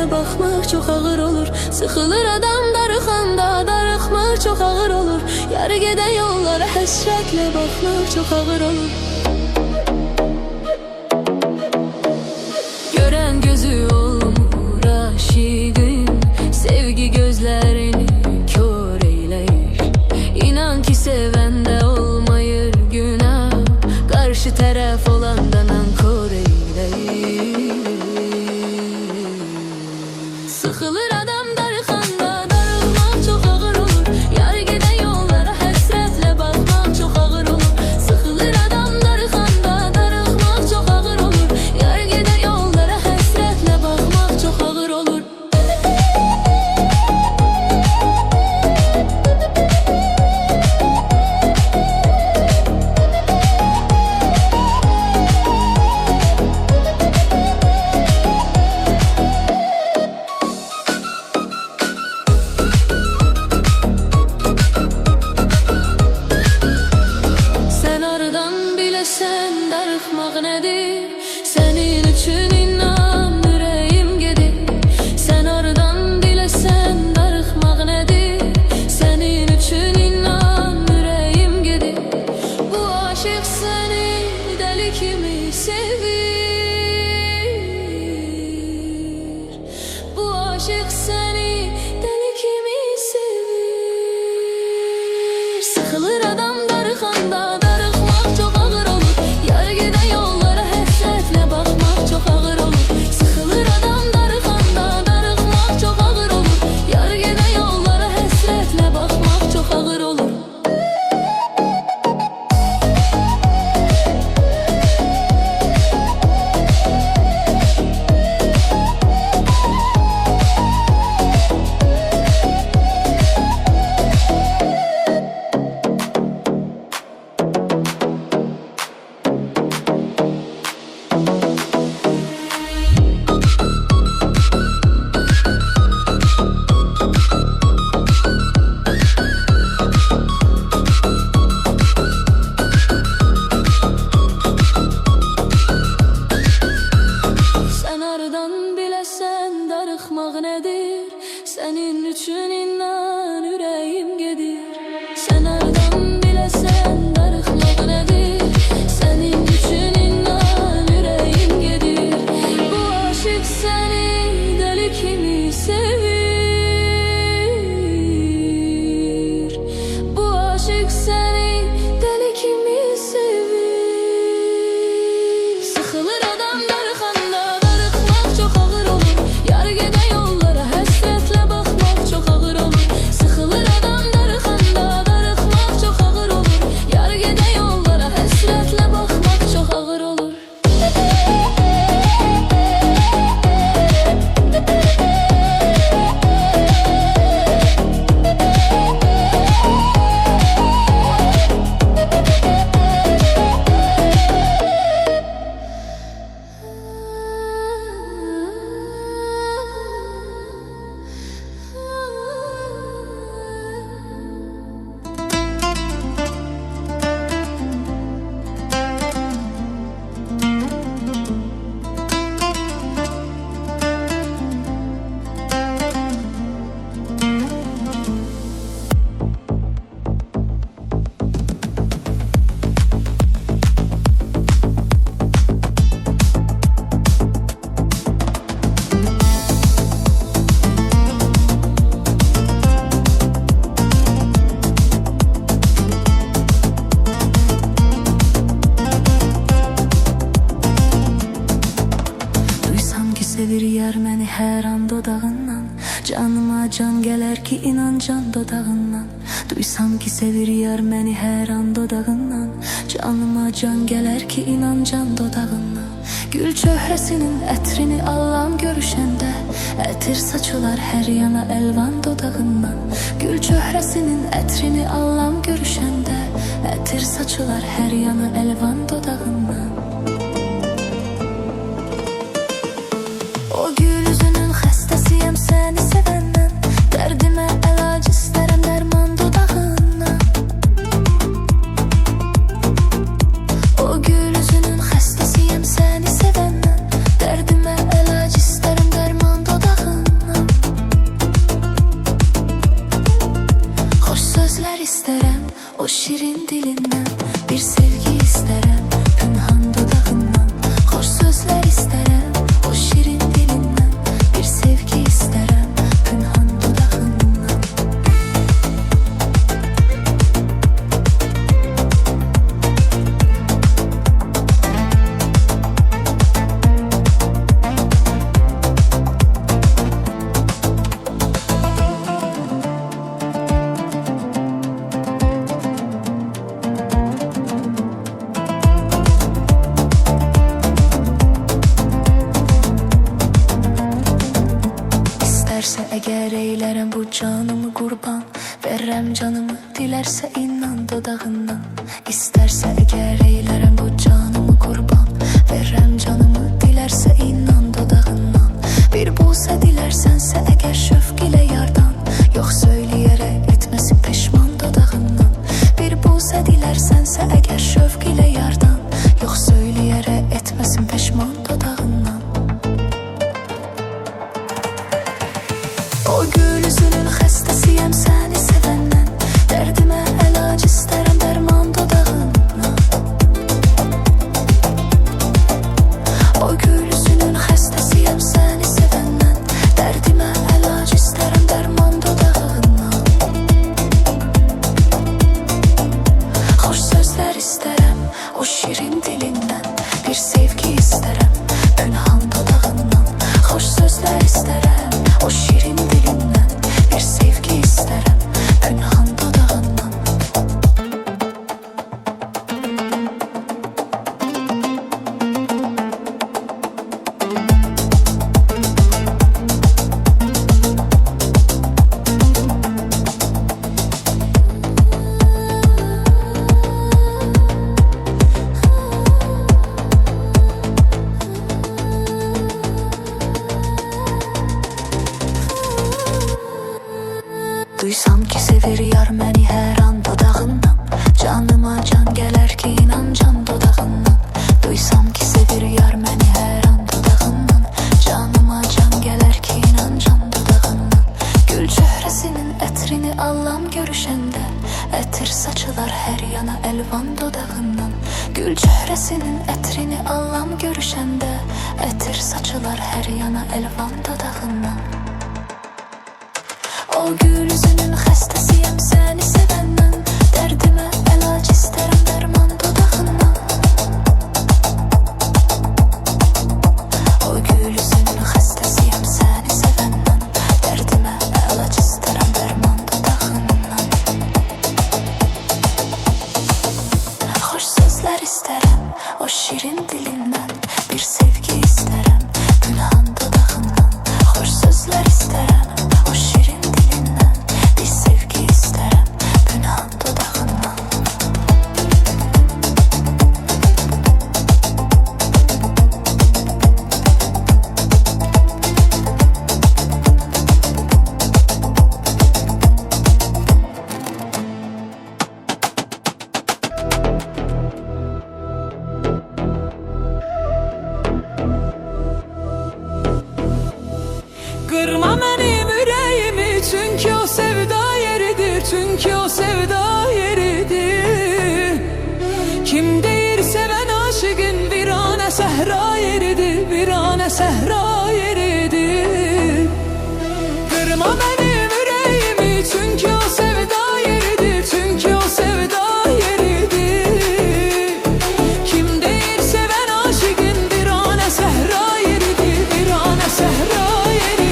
həsrətlə baxmaq çox ağır olur. Sıxılır adam darıxanda, darıxmaq çox ağır olur. Yarı gedən yollara həsrətlə baxmaq çox ağır olur. Görən gözü olmur aşiqin, sevgi gözlərini kör eyləyir. İnan ki sevəndə olmayır günah, qarşı tərəf olandan ankor eyləyir. Sıxılır adam darıxanda, darıxmaq çox ağır olur. Yarı gedən yollara həsrətlə baxmaq çox ağır olur. Sıxılır adam darıxanda, darıxmaq çox ağır olur. Yarı gedən yollara həsrətlə baxmaq çox ağır olur. Sen darıxmaq nədir? Sənin üçün inan ürəyim gedir. Sən aradan biləsən darıxmaq nədir? Sənin üçün inan ürəyim gedir. Bu aşıq səni dəli kimi sevir. Bu aşıq səni dəli kimi sevir. Sıxılır adam darıxanda, darıxmaq çox ağır olur. Yarı gedən yollara həsrətlə baxmaq çox ağır olur. Sıxılır adam darıxanda, darıxmaq çox ağır olur. Yarı gedən yollara həsrətlə baxmaq çox ağır olur. Darıxmaq nədir? Sənin üçün inan ürəyim gedir. Sən aradan biləsən darıxmaq nədir? Sənin üçün inan ürəyim gedir. Bu aşıq səni dəli kimi sevir. Bu aşıq səni dəli kimi sevir. Sıxılır adam darıxanda, darıxmaq çox ağır olur. Yarı gedən yollara həsrətlə baxmaq çox ağır olur. Sıxılır adam darıxanda, darıxmaq çox ağır olur. Yarı gedən yollara həsrətlə baxmaq çox ağır olur. Sevir yar məni hər an dodağından. Canıma can gələr ki inan can dodağından. Duysam ki sevir yar məni hər an dodağından. Canıma can gələr ki inan can dodağından. Gül çöhrəsinin ətrini allam görüşəndə, ətir saçılar hər yana əlvan dodağından. Gül çöhrəsinin ətrini allam görüşəndə, ətir saçılar hər yana əlvan dodağından. O gül üzünün xəstəsiyəm səni sevəndən. Dərdimə əlac istərəm dərman dodağından. O gül üzünün xəstəsiyəm səni sevəndən. Dərdimə əlac istərəm dərman dodağından. eyləyərəm bu canımı qurban. Verərəm canımı, dilərsə inan dodağından. İstərsə əgər eylərəm bu canımı qurban. Verərəm canımı, dilərsə inan dodağından. Bir bulsa dilərsənsə əgər şövq ilə yardan. Yox söyləyərək etməsi peşman dodağından. Bir bulsa dilərsənsə əgər şövq ilə yardan. Yox söyləyərək etməsin peşman dodağından. O gül üzünün xəstəsiyəm səni sevəndən. Dərdimə əlac istərəm dərman dodağından. O gül üzünün xəstəsiyəm səni sevəndən. Dərdimə əlac istərəm dərman dodağından. Xoş sözlər istərəm o şirin dilindən. Bir sevgi istərəm pünhan dodağından. Xoş sözlər istərəm o şirin dilindən. Bir sevgi istərəm pünhan dodağından. Duysam ki sevir yar məni hər an dodağından. Canıma can gələr ki inan can dodağından. Duysam ki sevir yar məni hər an dodağından. Canıma can gələr ki inan can dodağından. Gül çöhrəsinin ətrini allam görüşəndə. Ətir saçılar hər yana əlvan dodağından. Gül çöhrəsinin ətrini allam görüşəndə. Ətir saçılar hər yana əlvan dodağından. O gül üzünün xəstəsiyəm səni sevəndən. Dərdimə əlac istərəm dərman dodağından. O gül üzünün xəstəsiyəm səni sevəndən. Dərdimə əlac istərəm dərman dodağından. Xoş sözlər istərəm o şirin dilindən. Bir sevgi istərəm pünhan dodağından. Xoş sözlər istərəm o şirin dilindən. Bir sevgi istərəm pünhan dodağından. Kırma benim yüreğimi çünkü o sevda yeridir. Çünkü o sevda yeridir. Kim deyir seven aşıkın virane sehra yeridir. Virane sehra yeridir. Kırma benim yüreğimi çünkü o sevda yeridir. Çünkü o sevda yeridir. Kim deyir seven aşıkın virane sehra yeridir. Virane sehra yeridir.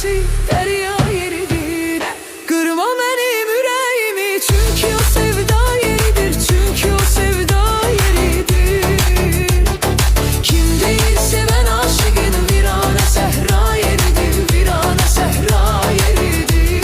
dənizçisi dərya yeridir. Qırma mənim ürəyimi, çünki o sevda yeridir, çünki o sevda yeridir. Kim deyir sevən aşığın virana səhra yeridir, virana səhra yeridir.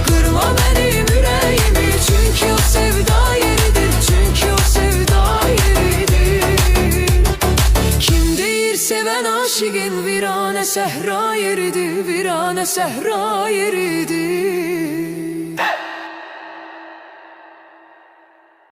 Qırma mənim ürəyimi, çünki o sevda yeridir, çünki o sevda yeridir. Kim deyir sevən aşığın virana səhra yeridir, virana səhra yeridir.